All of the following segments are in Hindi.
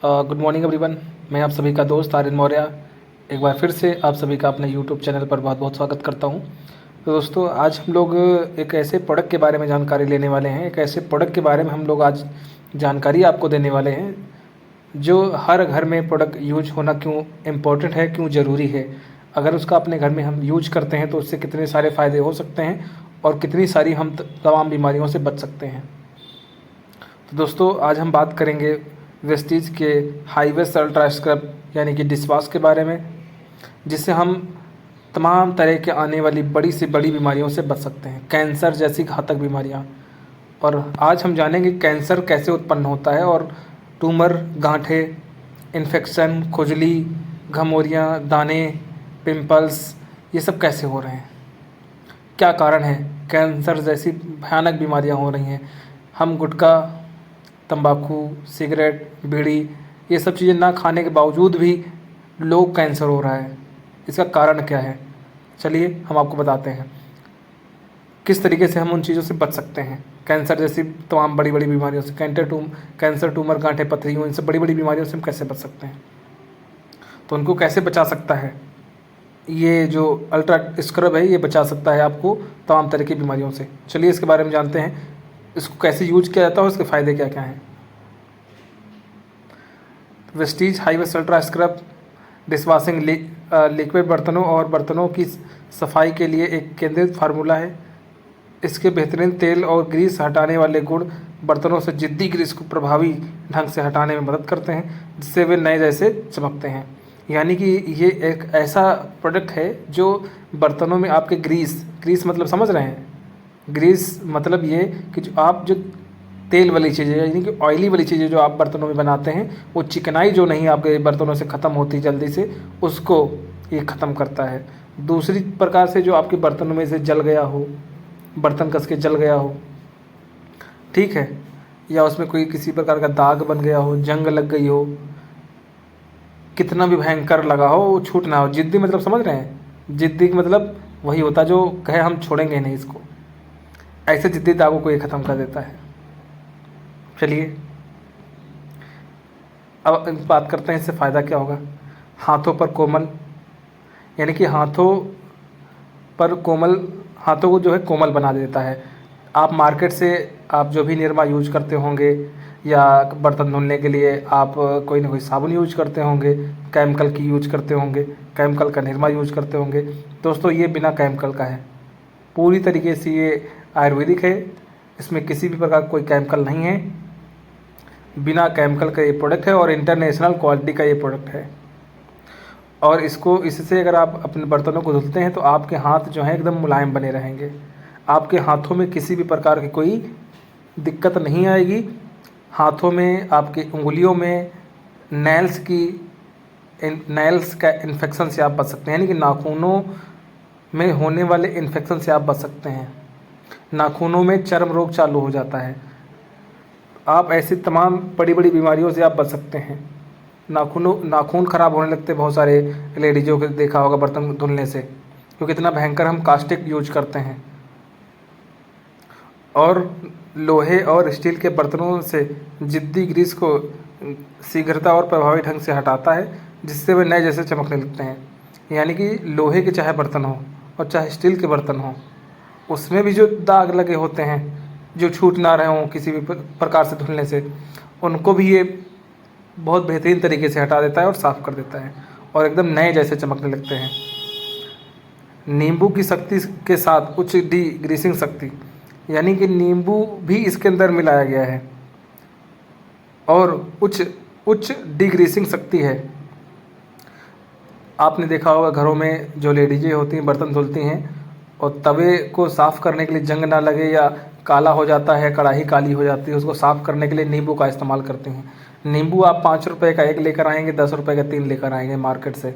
Good morning everyone. मैं आप सभी का दोस्त आर्यन मौर्य एक बार फिर से आप सभी का अपने यूट्यूब चैनल पर बहुत बहुत स्वागत करता हूं। तो दोस्तों, आज हम लोग एक ऐसे प्रोडक्ट के बारे में जानकारी लेने वाले हैं। एक ऐसे प्रोडक्ट के बारे में हम लोग आज जानकारी आपको देने वाले हैं जो हर घर में प्रोडक्ट यूज होना क्यों इम्पोर्टेंट है, क्यों ज़रूरी है। अगर उसका अपने घर में हम यूज करते हैं तो उससे कितने सारे फ़ायदे हो सकते हैं और कितनी सारी हम तमाम बीमारियों से बच सकते हैं। तो दोस्तों, आज हम बात करेंगे वेस्टीज के हाईवेस्ट अल्ट्रा स्क्रब यानी कि डिशवॉश के बारे में, जिससे हम तमाम तरह के आने वाली बड़ी से बड़ी बीमारियों से बच सकते हैं, कैंसर जैसी घातक बीमारियां। और आज हम जानेंगे कैंसर कैसे उत्पन्न होता है और ट्यूमर, गांठें, इन्फेक्शन, खुजली, घमौरियाँ, दाने, पिंपल्स, ये सब कैसे हो रहे हैं, क्या कारण है कैंसर जैसी भयानक बीमारियां हो रही हैं। हम गुटखा, तंबाकू, सिगरेट, बीड़ी, ये सब चीज़ें ना खाने के बावजूद भी लोग कैंसर हो रहा है। इसका कारण क्या है, चलिए हम आपको बताते हैं किस तरीके से हम उन चीज़ों से बच सकते हैं। कैंसर जैसी तमाम बड़ी बड़ी बीमारियों से, कैंसर, ट्यूमर, गांठें, पथरियों, इन सब बड़ी बड़ी बीमारियों से हम कैसे बच सकते हैं, तो उनको कैसे बचा सकता है ये जो अल्ट्रा स्क्रब है, ये बचा सकता है आपको तमाम तरह की बीमारियों से। चलिए इसके बारे में जानते हैं, इसको कैसे यूज किया जाता है और इसके फ़ायदे क्या क्या हैं। वेस्टीज हाईवेस्ट अल्ट्रा स्क्रब डिशवॉशिंग लिक्विड बर्तनों और बर्तनों की सफाई के लिए एक केंद्रित फार्मूला है। इसके बेहतरीन तेल और ग्रीस हटाने वाले गुण बर्तनों से जिद्दी ग्रीस को प्रभावी ढंग से हटाने में मदद करते हैं, जिससे वे नए जैसे चमकते हैं। यानी कि ये एक ऐसा प्रोडक्ट है जो बर्तनों में आपके ग्रीस मतलब समझ रहे हैं, ग्रीस मतलब ये कि जो तेल वाली चीज़ें यानी कि ऑयली वाली चीज़ें जो आप बर्तनों में बनाते हैं, वो चिकनाई जो नहीं आपके बर्तनों से ख़त्म होती जल्दी से, उसको ये ख़त्म करता है। दूसरी प्रकार से जो आपके बर्तनों में से जल गया हो, बर्तन कस के जल गया हो, ठीक है, या उसमें कोई किसी प्रकार का दाग बन गया हो, जंग लग गई हो, कितना भी भयंकर लगा हो, वो छूट ना हो। जिद्दी मतलब समझ रहे हैं, जिद्दी मतलब वही होता जो कहे हम छोड़ेंगे नहीं इसको, ऐसे जिद्दी दागों को ये ख़त्म कर देता है। चलिए अब बात करते हैं इससे फ़ायदा क्या होगा। हाथों पर कोमल, यानी कि हाथों को जो है कोमल बना देता है। आप मार्केट से आप जो भी निरमा यूज करते होंगे या बर्तन धुलने के लिए आप कोई ना कोई साबुन यूज करते होंगे, केमिकल की यूज करते होंगे, केमिकल का निरमा यूज करते होंगे। दोस्तों, ये बिना केमिकल का है, पूरी तरीके से ये आयुर्वेदिक है, इसमें किसी भी प्रकार कोई केमिकल नहीं है, बिना केमिकल का ये प्रोडक्ट है और इंटरनेशनल क्वालिटी का ये प्रोडक्ट है। और इससे अगर आप अपने बर्तनों को धुलते हैं तो आपके हाथ जो हैं एकदम मुलायम बने रहेंगे, आपके हाथों में किसी भी प्रकार की कोई दिक्कत नहीं आएगी। हाथों में, आपकी उंगलियों में, नेल्स का इन्फेक्शन से आप बच सकते हैं, यानी कि नाखूनों में होने वाले इन्फेक्शन से आप बच सकते हैं। नाखूनों में चर्म रोग चालू हो जाता है, आप ऐसी तमाम बड़ी बड़ी बीमारियों से आप बच सकते हैं। नाखून ख़राब होने लगते, बहुत सारे लेडीज़ों को देखा होगा बर्तन धुलने से, क्योंकि इतना भयंकर हम कास्टिक यूज करते हैं। और लोहे और स्टील के बर्तनों से जिद्दी ग्रीस को शीघ्रता और प्रभावी ढंग से हटाता है, जिससे वे नए जैसे चमकने लगते हैं। यानी कि लोहे के चाहे बर्तन हो और चाहे स्टील के बर्तन हो, उसमें भी जो दाग लगे होते हैं जो छूट ना रहे हों किसी भी प्रकार से धुलने से, उनको भी ये बहुत बेहतरीन तरीके से हटा देता है और साफ़ कर देता है और एकदम नए जैसे चमकने लगते हैं। नींबू की शक्ति के साथ उच्च डी ग्रीसिंग शक्ति, यानी कि नींबू भी इसके अंदर मिलाया गया है और उच्च डी ग्रीसिंग शक्ति है। आपने देखा होगा घरों में जो लेडीजें होती हैं बर्तन धुलती हैं और तवे को साफ़ करने के लिए जंग ना लगे या काला हो जाता है, कढ़ाई काली हो जाती है, उसको साफ़ करने के लिए नींबू का इस्तेमाल करते हैं। नींबू आप 5 रुपये का एक लेकर आएंगे, 10 रुपये का 3 लेकर आएंगे मार्केट से,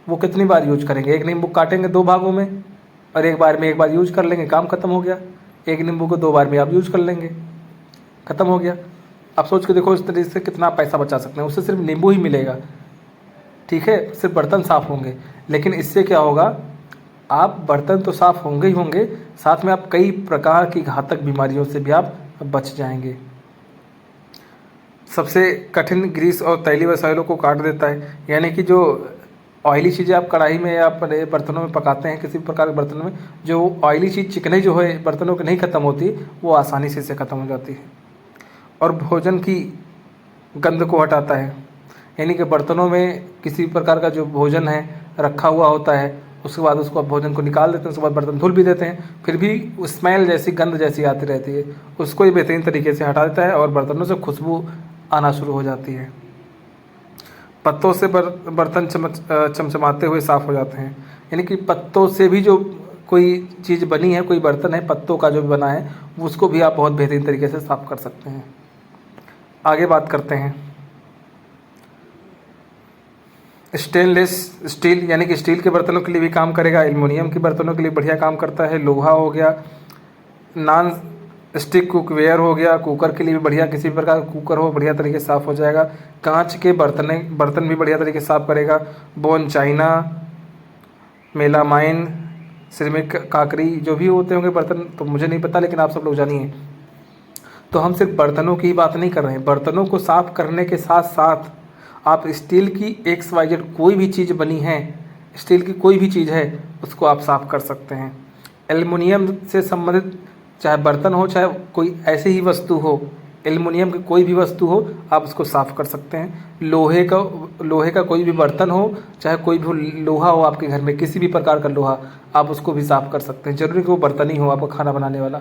वो कितनी बार यूज करेंगे। एक नींबू काटेंगे 2 भागों में और एक बार यूज कर लेंगे, काम ख़त्म हो गया। एक नींबू को 2 बार में आप यूज कर लेंगे, ख़त्म हो गया। आप सोच के देखो इस तरीके से कितना पैसा बचा सकते हैं, उससे सिर्फ नींबू ही मिलेगा, ठीक है, सिर्फ बर्तन साफ़ होंगे। लेकिन इससे क्या होगा, आप बर्तन तो साफ़ होंगे ही होंगे, साथ में आप कई प्रकार की घातक बीमारियों से भी आप बच जाएंगे। सबसे कठिन ग्रीस और तैलीय वसाइलों को काट देता है। यानी कि जो ऑयली चीज़ें आप कढ़ाई में या अपने बर्तनों में पकाते हैं, किसी भी प्रकार के बर्तनों में, जो ऑयली चीज़ चिकनाई जो है बर्तनों की नहीं ख़त्म होती, वो आसानी से इससे ख़त्म हो जाती है। और भोजन की गंध को हटाता है। यानी कि बर्तनों में किसी प्रकार का जो भोजन है रखा हुआ होता है, उसके बाद उसको आप भोजन को निकाल देते हैं, उसके बाद बर्तन धुल भी देते हैं, फिर भी स्मेल जैसी, गंध जैसी आती रहती है, उसको ये बेहतरीन तरीके से हटा देता है और बर्तनों से खुशबू आना शुरू हो जाती है। पत्तों से बर्तन चमचमाते हुए साफ़ हो जाते हैं। यानी कि पत्तों से भी जो कोई चीज़ बनी है, कोई बर्तन है पत्तों का जो भी बना है, उसको भी आप बहुत बेहतरीन तरीके से साफ़ कर सकते हैं। आगे बात करते हैं स्टेनलेस स्टील, यानी कि स्टील के बर्तनों के लिए भी काम करेगा, एल्युमिनियम के बर्तनों के लिए बढ़िया काम करता है। लोहा हो गया, नॉन स्टिक कुकवेयर हो गया, कुकर के लिए भी बढ़िया, किसी भी प्रकार का कुकर हो बढ़िया तरीके से साफ़ हो जाएगा। कांच के बर्तन भी बढ़िया तरीके से साफ़ करेगा। बोन चाइना, मेलामाइन, सिरेमिक, काकरी, जो भी होते होंगे बर्तन तो मुझे नहीं पता, लेकिन आप सब लोग जानिए। तो हम सिर्फ बर्तनों की ही बात नहीं कर रहे हैं, बर्तनों को साफ़ करने के साथ साथ आप स्टील की XYZ कोई भी चीज़ बनी है, स्टील की कोई भी चीज़ है, उसको आप साफ़ कर सकते हैं। एल्युमिनियम से संबंधित चाहे बर्तन हो, चाहे कोई ऐसी ही वस्तु हो, एल्युमिनियम की कोई भी वस्तु हो, आप उसको साफ़ कर सकते हैं। लोहे का कोई भी बर्तन हो, चाहे कोई भी लोहा हो आपके घर में, किसी भी प्रकार का लोहा, आप उसको भी साफ़ कर सकते हैं। ज़रूरी कि वो बर्तन ही हो आपका खाना बनाने वाला,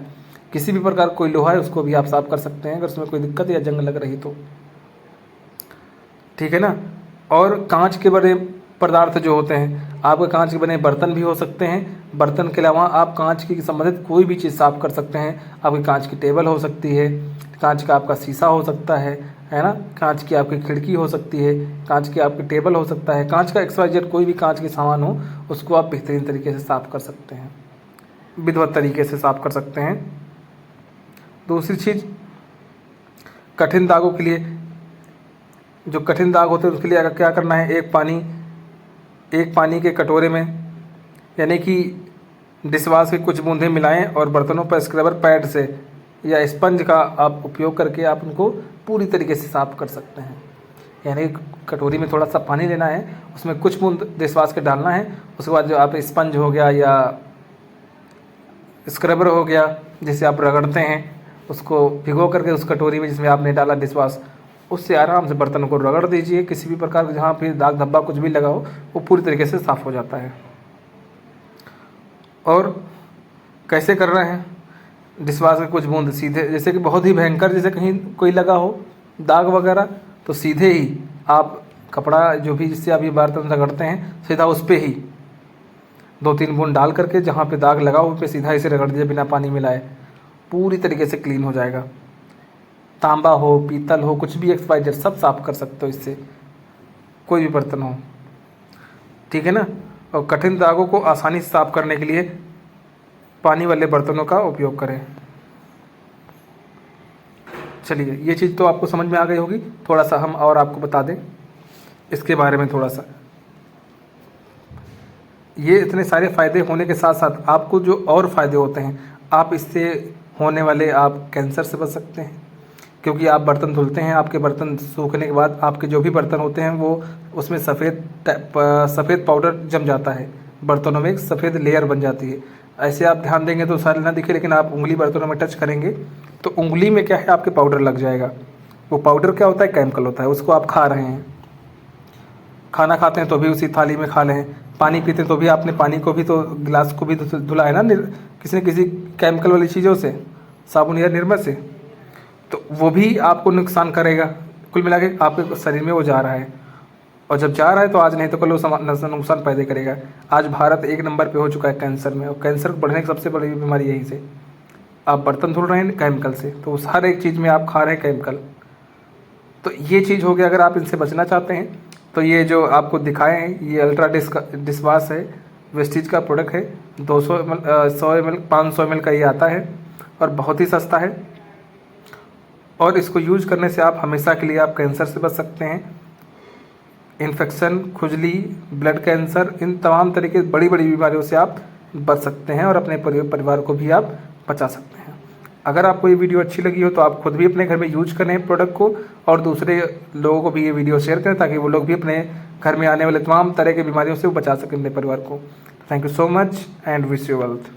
किसी भी प्रकार कोई लोहा है उसको भी आप साफ़ कर सकते हैं, अगर उसमें कोई दिक्कत या जंग लग रही तो, ठीक है ना। और कांच के बने पदार्थ जो होते हैं, आपके कांच के बने बर्तन भी हो सकते हैं। बर्तन के अलावा आप कांच की संबंधित कोई भी चीज़ साफ़ कर सकते हैं। आपकी कांच की टेबल हो सकती है, कांच का आपका शीशा हो सकता है ना, कांच की आपकी खिड़की हो सकती है, कांच की आपकी टेबल हो सकता है, कांच का XYZ कोई भी कांच की सामान हो, उसको आप बेहतरीन तरीके से साफ़ कर सकते हैं, विधिवत तरीके से साफ़ कर सकते हैं। दूसरी चीज़, कठिन दागों के लिए, जो कठिन दाग होते हैं उसके लिए क्या करना है, एक पानी के कटोरे में, यानी कि डिशवाश की कुछ बूंदें मिलाएं और बर्तनों पर स्क्रबर पैड से या स्पंज का आप उपयोग करके आप उनको पूरी तरीके से साफ़ कर सकते हैं। यानी कटोरी में थोड़ा सा पानी लेना है, उसमें कुछ बूंद डिशवाश के डालना है, उसके बाद जो आप स्पंज हो गया या स्क्रबर हो गया जिसे आप रगड़ते हैं, उसको भिगो करके उस कटोरी में जिसमें आपने डाला डिशवाश, उससे आराम से बर्तनों को रगड़ दीजिए। किसी भी प्रकार का जहाँ पे दाग धब्बा कुछ भी लगा हो वो पूरी तरीके से साफ़ हो जाता है। और कैसे कर रहे हैं, डिशवाश के कुछ बूंद सीधे, जैसे कि बहुत ही भयंकर जैसे कहीं कोई लगा हो दाग वगैरह, तो सीधे ही आप कपड़ा जो भी जिससे आप ये बर्तन रगड़ते हैं, सीधा उस पर ही 2-3 बूंद डाल करके जहाँ पे दाग लगा हो उस पर सीधा इसे रगड़ दीजिए बिना पानी मिलाए, पूरी तरीके से क्लीन हो जाएगा। तांबा हो, पीतल हो, कुछ भी XYZ सब साफ़ कर सकते हो इससे, कोई भी बर्तन हो, ठीक है ना। और कठिन दागों को आसानी से साफ़ करने के लिए पानी वाले बर्तनों का उपयोग करें। चलिए, ये चीज़ तो आपको समझ में आ गई होगी। थोड़ा सा हम और आपको बता दें इसके बारे में थोड़ा सा। ये इतने सारे फ़ायदे होने के साथ साथ आपको जो और फ़ायदे होते हैं, आप इससे होने वाले आप कैंसर से बच सकते हैं, क्योंकि आप बर्तन धुलते हैं, आपके बर्तन सूखने के बाद आपके जो भी बर्तन होते हैं वो उसमें सफ़ेद पाउडर जम जाता है, बर्तनों में एक सफ़ेद लेयर बन जाती है। ऐसे आप ध्यान देंगे तो सारे ना दिखे, लेकिन आप उंगली बर्तनों में टच करेंगे तो उंगली में क्या है, आपके पाउडर लग जाएगा। वो पाउडर क्या होता है, केमिकल होता है, उसको आप खा रहे हैं। खाना खाते हैं तो भी उसी थाली में खा लें, पानी पीते हैं तो भी आपने पानी को भी तो गिलास को भी तो धुला है ना किसी न किसी केमिकल वाली चीज़ों से, साबुन या निरमा से, तो वो भी आपको नुकसान करेगा। कुल मिला के आपके शरीर में वो जा रहा है, और जब जा रहा है तो आज नहीं तो कल वो नुकसान पैदा करेगा। आज भारत 1 नंबर पे हो चुका है कैंसर में, और कैंसर बढ़ने की सबसे बड़ी बीमारी यहीं से। आप बर्तन धुल रहे हैं केमिकल से, तो उस हर एक चीज़ में आप खा रहे हैं केमिकल। तो ये चीज़ हो गया। अगर आप इनसे बचना चाहते हैं तो ये जो आपको दिखाए हैं, ये अल्ट्रा डिशवाश है, वेस्टीज का प्रोडक्ट है। 200 ml 100 ml 500 ml का ये आता है और बहुत ही सस्ता है, और इसको यूज़ करने से आप हमेशा के लिए आप कैंसर से बच सकते हैं। इन्फेक्शन, खुजली, ब्लड कैंसर, इन तमाम तरीके बड़ी बड़ी बीमारियों से आप बच सकते हैं और अपने परिवार को भी आप बचा सकते हैं। अगर आपको ये वीडियो अच्छी लगी हो तो आप खुद भी अपने घर में यूज करें प्रोडक्ट को, और दूसरे लोगों को भी ये वीडियो शेयर करें ताकि वो लोग भी अपने घर में आने वाले तमाम तरह की बीमारियों से बचा सकें अपने परिवार को। Thank you so much and wish you wealth.